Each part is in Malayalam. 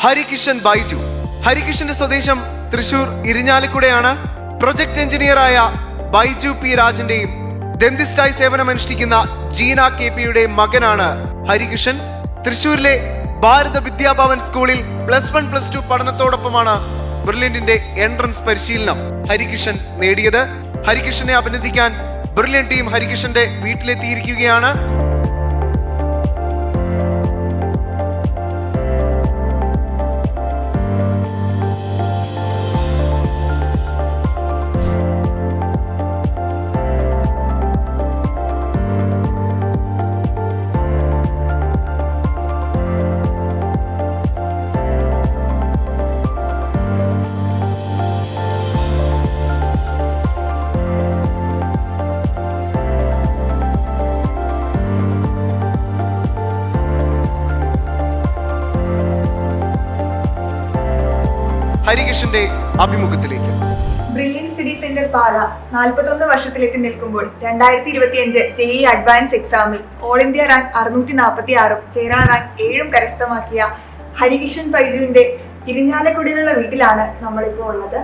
ഹരികിഷൻ ബൈജു. ഹരികിഷന്റെ സ്വദേശം തൃശൂർ ഇരിഞ്ഞാലക്കുടയാണ്. പ്രൊജക്ട് എഞ്ചിനീയറായ ബൈജു പി രാജന്റെയും ഡെന്റിസ്റ്റായി സേവനമനുഷ്ഠിക്കുന്ന ജീന കെ പിയുടെ മകനാണ് ഹരികിഷൻ. തൃശൂരിലെ ഭാരത വിദ്യാഭവൻ സ്കൂളിൽ +1 +2 പഠനത്തോടൊപ്പമാണ് ബ്രില്യന്റിന്റെ എൻട്രൻസ് പരിശീലനം ഹരികിഷൻ നേടിയത്. ഹരികിഷനെ അഭിനന്ദിക്കാൻ ബ്രില്യന്റ് ടീം ഹരികിഷന്റെ വീട്ടിലെത്തിയിരിക്കുകയാണ്. ഹരികിഷന്റെ അഭിമുഖത്തിലേക്ക്. ബ്രില്യന്റ് സ്റ്റഡി സെന്റർ പാല 41 വർഷത്തിലെത്തി നിൽക്കുമ്പോൾ 2025 JEE അഡ്വാൻസ് എക്സാമിൽ all India rank 646 Kerala rank 7 കരസ്ഥമാക്കിയ ഹരികിഷൻ ബൈജുവിന്റെ ഇരിഞ്ഞാലക്കുടയിലുള്ള വീട്ടിലാണ് നമ്മളിപ്പോൾ ഉള്ളത്.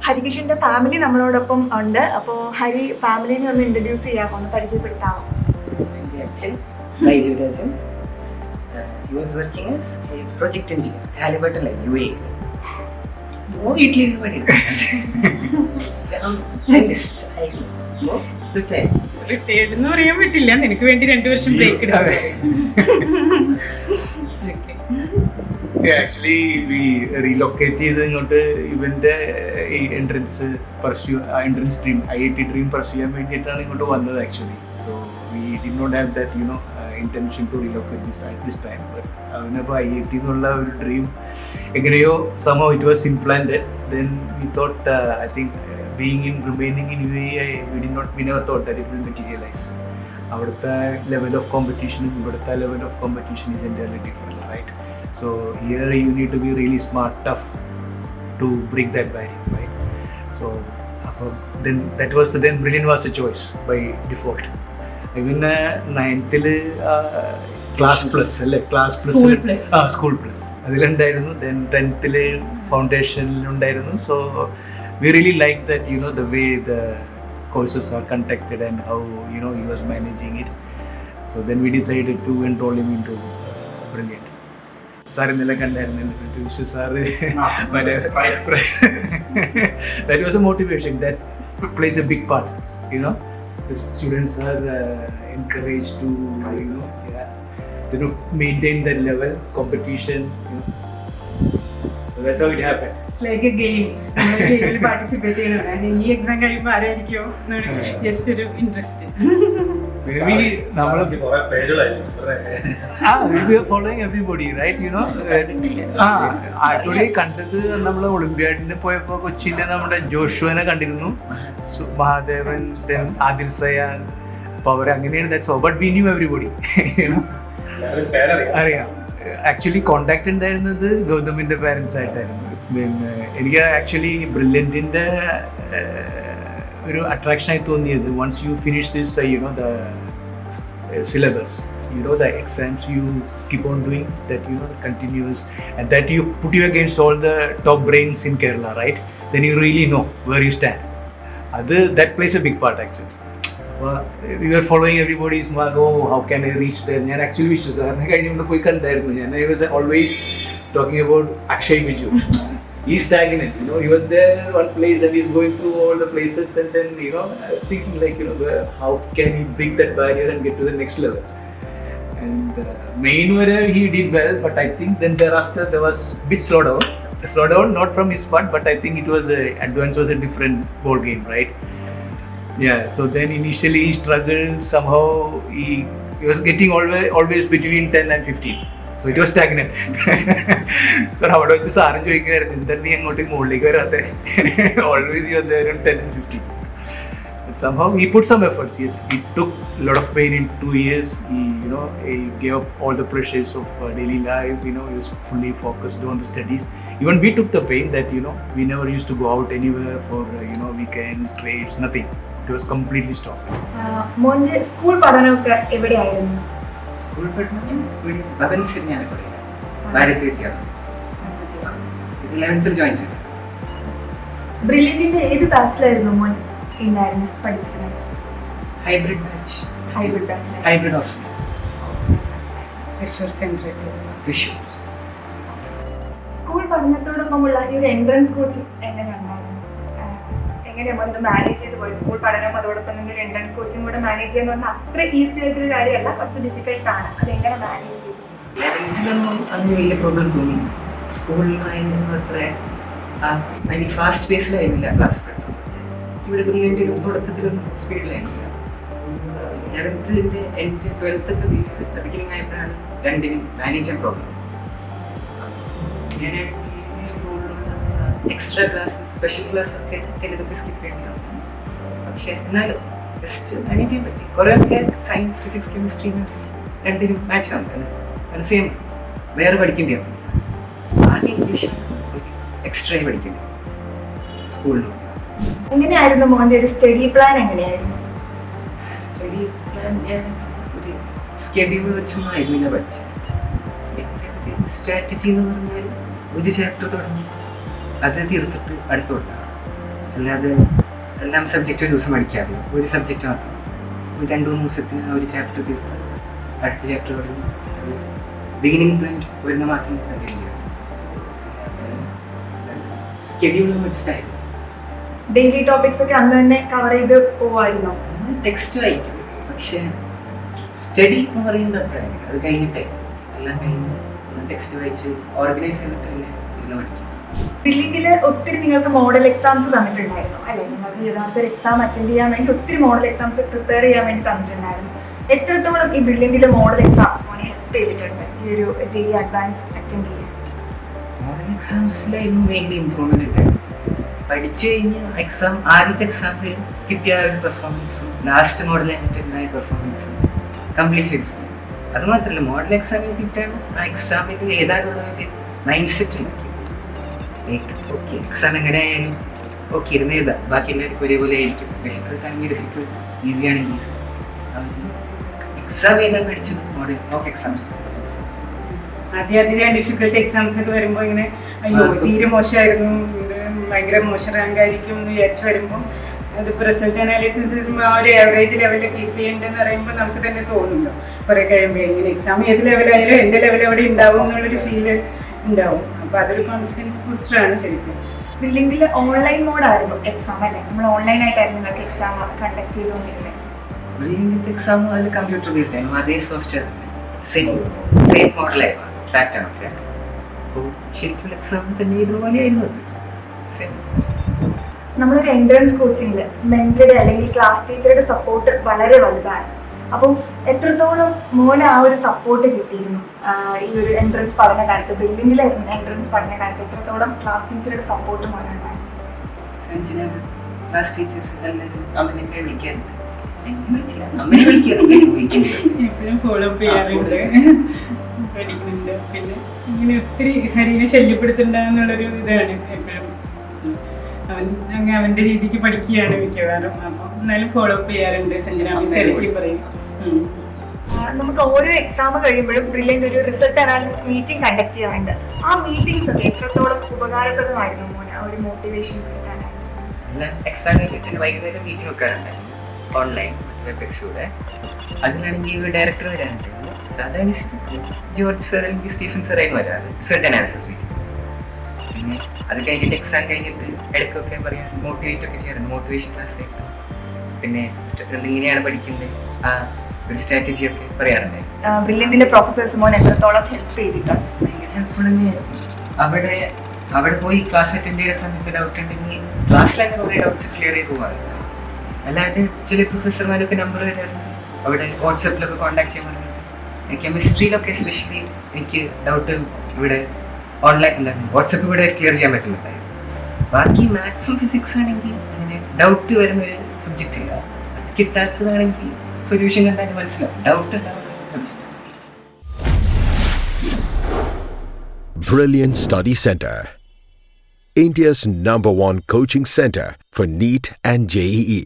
ഹരികിഷന്റെ ഫാമിലി നമ്മളോടൊപ്പം ഉണ്ട്. അപ്പോൾ ഹരി ഫാമിലിനെ ഒന്ന് ഇൻട്രൊഡ്യൂസ് ചെയ്യാമോ, ഒന്ന് പരിചയപ്പെടുത്താമോ? അച്ഛൻ Baiju Rajan. He was working as a project engineer, Halliburton, UAE. വീട്ടിലിരുന്ന് റിട്ടയർഡ് എന്ന് പറയാൻ പറ്റില്ല. നിനക്ക് വേണ്ടി 2 വർഷം ബ്രേക്ക് എടുത്തു. ആക്ച്വലി വി റീലൊക്കേറ്റ് ചെയ്ത് ഇങ്ങോട്ട് ഇവന്റെ ഈ entrance dream IIT dream pursue ചെയ്യാൻ വേണ്ടിയിട്ടാണ് ഇങ്ങോട്ട് വന്നത് actually. So we did not have that intention to relocate at this time, but അവനപ്പോൾ IIT എന്നുള്ള ഒരു ഡ്രീം എങ്ങനെയോ somehow it was implanted. Then we thought I think remaining in UAE we never thought that it will materialize. അവിടുത്തെ ലെവൽ ഓഫ് കോമ്പറ്റീഷനും ഇവിടുത്തെ level of competition is entirely different, right? So here you need to be really smart, tough to break that barrier, right? So then Brilliant was a choice by default. പിന്നെ 9th ക്ലാസ് പ്ലസ് അല്ലേ, സ്കൂൾ പ്ലസ് അതിലുണ്ടായിരുന്നു. ദെൻ 10th ഫൗണ്ടേഷനിലുണ്ടായിരുന്നു. So we really like that the way the courses are conducted and how he was managing it. So then we decided to enroll him into Brilliant. Sir ഇന്നലെ കണ്ടായിരുന്നു sir. That was a motivation that plays a big part. The students are encouraged to maintain that level competition. So that's how it happened. It's like a game. ഗെയിമിൽ പാർട്ടിസിപ്പേറ്റ് ചെയ്യണം. ഈ എക്സാം കഴിയുമ്പോൾ ആരായിരിക്കോ ജസ്റ്റ് ഒരു interest. Maybe we are following everybody, right? Actually കണ്ടത് നമ്മൾ ഒളിമ്പ്യാഡിന് പോയപ്പോൾ കൊച്ചിയിലെ നമ്മുടെ ജോഷുവിനെ കണ്ടിരുന്നു, മഹാദേവൻ, then ആദിൽ സയാൻ. അപ്പോൾ അവർ അങ്ങനെയാണ്. that's all. But we knew everybody. അറിയാം. ആക്ച്വലി കോണ്ടാക്ട് ഉണ്ടായിരുന്നത് ഗൗതമിന്റെ പാരൻസ് ആയിട്ടായിരുന്നു. പിന്നെ എനിക്ക് ആക്ച്വലി ബ്രില്യന്റിന്റെ ഒരു അട്രാക്ഷനായി തോന്നിയത് once you finish this the syllabus, the exams you keep on doing that, continuous, and that you put you against all the top brains in Kerala, right? Then you really know where you stand. That plays a big part actually. We were following everybody's mark. How can I reach there? ഞാൻ ആക്ച്വലി വിശ്വസിച്ചു കഴിഞ്ഞുകൊണ്ട് പോയി കണ്ടായിരുന്നു. ഞാൻ I was always talking about Akshay Biju. He's stagnant, he was there one place and he's going through all the places, and then I was thinking like how can he break that barrier and get to the next level. And main where he did well, but I think then thereafter there was a bit slowdown not from his part, but I think it was advance was a different ball game, right? Yeah, so then initially he struggled. Somehow he was getting always between 10 and 15. So it was stagnant. So അവിടെ വെച്ച് സാറും ചോദിക്കുമായിരുന്നു, എന്താ നീ അങ്ങോട്ടേക്ക് മുകളിലേക്ക് വരാത്തെ? Always you are there in 10 and 15. But somehow he put some efforts. Yes, he took a lot of pain in 2 years. He gave up all the pressures of daily life. He was fully focused on the studies. Even we took the pain that we never used to go out anywhere for weekends, trips, nothing. It was completely stopped. മോന്റെ സ്കൂൾ പഠനമൊക്കെ എവിടെയായിരുന്നു? സ്കൂൾ പഠനം ഭവൻസ് ഇരിഞ്ഞാലക്കുടയിലാണ്, ഭാരത് വിദ്യാലയം. 11th ജോയിൻ ചെയ്തു. ബ്രില്യന്റിന്റെ ഏത് ബാച്ചിലായിരുന്നു മോൻ ഉണ്ടായിരുന്നു പഠിച്ചിരുന്നത്? ഹൈബ്രിഡ് ബാച്ച്, ഹൈബ്രിഡ് ബാച്ചിലായിരുന്നു. Hybrid hospital Thrissur central Thrissur. School പഠനത്തോടൊപ്പമുള്ള ഈ ഒരു എൻട്രൻസ് കോച്ചിങ് എങ്ങനെ ഉണ്ടായിരുന്നു? എങ്ങനെയാണ് മോൻ ഇത് മാനേജ് ചെയ്ത് പോയി? സ്കൂൾ പഠനവും അതോടൊപ്പം തന്നെ ഒരു എൻട്രൻസ് കോച്ചിങ് കൂടെ മാനേജ് ചെയ്യുന്ന പറഞ്ഞാൽ അത്ര ഈസി ആയിട്ടൊരു കാര്യമല്ല, കുറച്ച് ഡിഫിക്കൽട്ട് ആണ്. അത് എങ്ങനെ മാനേജ് ചെയ്തു? 11th അന്ന് വലിയ പ്രോബ്ലം തോന്നി. സ്കൂളിലായിരുന്നു അത്ര എനിക്ക് ഫാസ്റ്റ് പേസിലായിരുന്നില്ല ക്ലാസ് പഠിത്തം. ഇവിടെ ബ്രില്യൻറ്റിലും തുടക്കത്തിലൊന്നും സ്പീഡിലായിരുന്നില്ല. 11th എൻ്റെ 12th ഒക്കെ ബിഗിനിങ് ആയപ്പോഴാണ് രണ്ടിനും മാനേജ് ചെയ്യാൻ പ്രോബ്ലം. ഞാനാണെങ്കിൽ സ്കൂളിലുള്ള എക്സ്ട്രാ ക്ലാസ്, സ്പെഷ്യൽ ക്ലാസ് ഒക്കെ ചിലതൊക്കെ സ്കിപ്പ് ചെയ്യേണ്ടി വന്നു. പക്ഷെ എന്നാലും ജസ്റ്റ് മാനേജ് ചെയ്യാൻ പറ്റി. കുറേയൊക്കെ സയൻസ്, ഫിസിക്സ്, കെമിസ്ട്രി, മാത്സ് രണ്ടിനും മാച്ച് ആവും. സെയിം വേറെ പഠിക്കേണ്ടി വന്നു. ആദ്യം ഇംഗ്ലീഷ് എക്സ്ട്രാ പഠിക്കേണ്ടി സ്കൂളിൽ. എങ്ങനെയായിരുന്നു മോന്റെ ഒരു സ്റ്റഡി പ്ലാൻ? എങ്ങനെയായിരുന്നു സ്റ്റഡി പ്ലാൻ? ഞാൻ ഒരു സ്കെഡ്യൂൾ വെച്ചൊന്നും ആയിരുന്നില്ല പഠിച്ചത്. എൻ്റെ ഒരു സ്ട്രാറ്റജി എന്ന് പറഞ്ഞാൽ ഒരു ചാപ്റ്റർ തുടങ്ങി അത് തീർത്തിട്ട് അടുത്ത് കൊടുക്കണം. അല്ലാതെ എല്ലാം സബ്ജക്റ്റ് ഒരു ദിവസം പഠിക്കാറില്ല. ഒരു സബ്ജക്റ്റ് മാത്രം 2-3 ദിവസത്തിന് ആ ഒരു ചാപ്റ്റർ തീർത്ത് അടുത്ത ചാപ്റ്റർ തുടങ്ങി ബിഗിനിങ് പോയിന്റ് വരുന്ന മാത്രം കണ്ടിന്യൂ ചെയ്യും. സ്കെഡ്യൂളും വെച്ചിട്ടായിരുന്നു. ഡെയിലി ടോപ്പിക്സ് ഒക്കെ അന്ന് തന്നെ കവർ ചെയ്ത് പോവായിരുന്നോ? ടെക്സ്റ്റ് വായിക്കും, പക്ഷേ സ്റ്റഡി എന്ന് പറയുന്നത് അപ്പോഴാണ്. അത് കഴിഞ്ഞിട്ടേ എല്ലാം കഴിഞ്ഞ് ടെക്സ്റ്റ് വായിച്ച് ഓർഗനൈസ് ചെയ്തിട്ട് തന്നെ ഇരുന്ന് പഠിക്കും. ബ്രില്യന്റിൽ ഒത്തിരി നിങ്ങൾക്ക് മോഡൽ എക്സാംസ് തന്നിട്ടുണ്ടായിരുന്നു അല്ലേ? നിങ്ങൾക്ക് യഥാർത്ഥ എക്സാം അറ്റൻഡ് ചെയ്യാൻ വേണ്ടി ഒത്തിരി മോഡൽ എക്സാംസ് പ്രിപ്പയർ ചെയ്യാൻ വേണ്ടി തന്നിട്ടുണ്ടായിരുന്നു. എത്രത്തോളം ഈ ബ്രില്യന്റിലെ മോഡൽ എക്സാംസ് മോനെ ഹെൽപ്പ് ചെയ്തിട്ടുണ്ട് ഈ ഒരു JEE അഡ്വാൻസ് അറ്റൻഡ് ചെയ്യാൻ? മോഡൽ എക്സാംസിലായിരുന്നു മെയിൻലി ഇമ്പ്രൂവ്മെന്റ് ഉണ്ടായിരുന്നു. പഠിച്ചു കഴിഞ്ഞ് എക്സാം, ആദ്യത്തെ എക്സാമിൽ കിട്ടിയ ഒരു പെർഫോമൻസും ലാസ്റ്റ് മോഡൽ കഴിഞ്ഞിട്ടുണ്ടായ പെർഫോമൻസും കംപ്ലീറ്റ്ലി ഡിഫറെൻറ്റ്. അത് മാത്രമല്ല, മോഡൽ എക്സാം എഴുതിയിട്ടാണ് ആ എക്സാമിൽ ഏതാണുള്ള ഒരു മൈൻഡ് സെറ്റ് ഉണ്ടാക്കിയത്. ഓക്കെ എക്സാം എങ്ങനെയായാലും ഓക്കെ ഇരുന്ന് എഴുതാം, ബാക്കി എല്ലാവർക്കും ഒരേപോലെ ആയിരിക്കും. ഡിഫിക്കൽട്ട് ആണെങ്കിൽ ഡിഫിക്കൽട്ട്, ഈസി ആണെങ്കിൽ ഈസി. എക്സാം എഴുതാൻ പഠിച്ചത് മോഡൽ ഓഫ് എക്സാംസ്. ആദ്യം ഡിഫിക്കൽട്ട് എക്സാംസ് ഒക്കെ വരുമ്പോൾ ഇങ്ങനെ അയ്യോ തീരെ മോശമായിരുന്നു, ഇത് ഭയങ്കര മോശം റാങ്ക് ആയിരിക്കും എന്ന് വിചാരിച്ചു വരുമ്പോൾ അതിപ്പോൾ റിസൾട്ട് അനാലിസിസ് ആ ഒരു ആവറേജ് ലെവലിൽ കീപ്പ് ചെയ്യേണ്ടതെന്ന് പറയുമ്പോൾ നമുക്ക് തന്നെ തോന്നുമല്ലോ കുറേ കഴിയുമ്പോൾ. ഇങ്ങനെ എക്സാം ഏത് ലെവലായാലും എൻ്റെ ലെവൽ എവിടെ ഉണ്ടാവും എന്നുള്ളൊരു ഫീല് ഉണ്ടാവും. അപ്പോൾ അതൊരു കോൺഫിഡൻസ് ബൂസ്റ്ററാണ് ശരിക്കും. ബ്രില്യന്റിൽ ഓൺലൈൻ മോഡായിരുന്നു എക്സാം അല്ലേ? നമ്മൾ ഓൺലൈനായിട്ടായിരുന്നു നിങ്ങൾക്ക് എക്സാം കണ്ടക്ട് ചെയ്തുകൊണ്ടിരുന്നത്. ബ്രില്യൻറ്റ് എക്സാം അതിൽ കമ്പ്യൂട്ടർ ബേസ്ഡ് ആയിരുന്നു. അതേ സോഫ്റ്റ്വെയർ സെയിം മോഡലായിരുന്നു പാറ്റേൺ ഒക്കെ. അപ്പോൾ ശരിക്കും എക്സാം തന്നെ ഇതുപോലെയായിരുന്നു അത് സെയിം. നമ്മളൊരു എൻട്രൻസ് കോച്ചിങ്ങിൽ മെന്ററുടെ അല്ലെങ്കിൽ ക്ലാസ് ടീച്ചറുടെ സപ്പോർട്ട് വളരെ വലുതാണ്. അപ്പം എത്രത്തോളം മോന് ആ ഒരു സപ്പോർട്ട് കിട്ടിയിരുന്നു ഈ ഒരു എൻട്രൻസ് പഠനകാലത്ത്? ബ്രില്യന്റിലെ എൻട്രൻസ് പഠനകാലത്ത് എത്രത്തോളം ക്ലാസ് ടീച്ചറുടെ സപ്പോർട്ട് മോനുണ്ടായിരുന്നു? ക്ലാസ് ടീച്ചേഴ്സ് എല്ലാവരും അമ്മനൊക്കെ വിളിക്കാറുണ്ട്. നമ്മളെ വിളിക്കാറുണ്ട്, എപ്പോഴും ഫോളോ അപ്പ് ചെയ്യാറുണ്ട്, പഠിക്കുന്നുണ്ട്. പിന്നെ ഇങ്ങനെ ഒത്തിരി ഹരിനെ ശല്യപ്പെടുത്തുന്നുണ്ടെന്നുള്ളൊരു ഇതാണ് എപ്പോഴും. അവൻ്റെ രീതിക്ക് പഠിക്കുകയാണ് മിക്കവാറും. അപ്പം എന്നാലും ഫോളോ അപ്പ് ചെയ്യാറുണ്ട്. സഞ്ജന മിസ് ഇടയ്ക്ക് പറയും. നമുക്ക് ഓരോ എക്സാം കഴിയുമ്പോഴും ബ്രില്യന്റ് ഒരു റിസൾട്ട് അനാലിസിസ് മീറ്റിംഗ് കണ്ടക്ട് ചെയ്യാറുണ്ട്. ആ മീറ്റിംഗ്സ് ഒക്കെ എത്രത്തോളം ഉപകാരപ്രദമായിരുന്നു മോന് ആ ഒരു മോട്ടിവേഷൻ കിട്ടാനായിട്ട്? എക്സാം കഴിഞ്ഞിട്ട് വൈകുന്നേരം മീറ്റിംഗ് വെക്കാറുണ്ട് ഓൺലൈൻ വെബ്എക്സിലൂടെ. അതിനാണെങ്കിൽ ഡയറക്ടർ വരാനുണ്ടായിരുന്നു. സാധാരണ ജോർജ് സർ അല്ലെങ്കിൽ സ്റ്റീഫൻ സാറായിരുന്നു വരാറ് റിസൾട്ട് അനാലിസിസ് മീറ്റിംഗ്. പിന്നെ അത് കഴിഞ്ഞിട്ട് എക്സാം കഴിഞ്ഞിട്ട് ഇടയ്ക്കൊക്കെ പറയാൻ മോട്ടിവേറ്റ് ഒക്കെ ചെയ്യാറുണ്ട്, മോട്ടിവേഷൻ ക്ലാസ് ആയിട്ട്. പിന്നെ ഇങ്ങനെയാണ് പഠിക്കേണ്ടത്, ആ ഒരു സ്ട്രാറ്റജി ഒക്കെ പറയാറുണ്ട്. ബ്രില്യന്റിലെ പ്രൊഫസേഴ്സ് മോൻ എത്രത്തോളം ഹെൽപ്പ് ചെയ്തിട്ടുണ്ട്? ഭയങ്കര ഹെൽപ്ഫുൾ തന്നെയായിരുന്നു. അവിടെ പോയി ക്ലാസ് അറ്റൻഡ് ചെയ്യുന്ന സമയത്ത് ഡൗട്ട് ഉണ്ടെങ്കിൽ ക്ലാസ്സിൽ തന്നെ കുറേ ഡൗട്ട്സ് ക്ലിയർ ചെയ്ത് പോകാറുണ്ട്. അല്ലാതെ ചില പ്രൊഫസർമാരൊക്കെ നമ്പർ വരാറുണ്ട്, അവിടെ വാട്സപ്പിലൊക്കെ കോൺടാക്ട് ചെയ്യാൻ പറഞ്ഞിട്ട്. കെമിസ്ട്രിയിലൊക്കെ എസ്പെഷ്യലി എനിക്ക് ഡൗട്ട് ഇവിടെ ഓൺലൈൻ എന്താണ് വാട്സപ്പ് കൂടെ ക്ലിയർ ചെയ്യാൻ പറ്റുന്നുണ്ടായിരുന്നു. ബാക്കി മാത്സും ഫിസിക്സ് ആണെങ്കിൽ അങ്ങനെ ഡൗട്ട് വരുന്നൊരു സബ്ജക്റ്റ് ഇല്ല. അത് കിട്ടാത്തതാണെങ്കിൽ സൊല്യൂഷൻ കണ്ടാൽ മനസ്സിലാവും. ഡൗട്ട് ഉണ്ടാവുന്ന subject. Brilliant Study Center, India's #1 coaching center for NEET and JEE.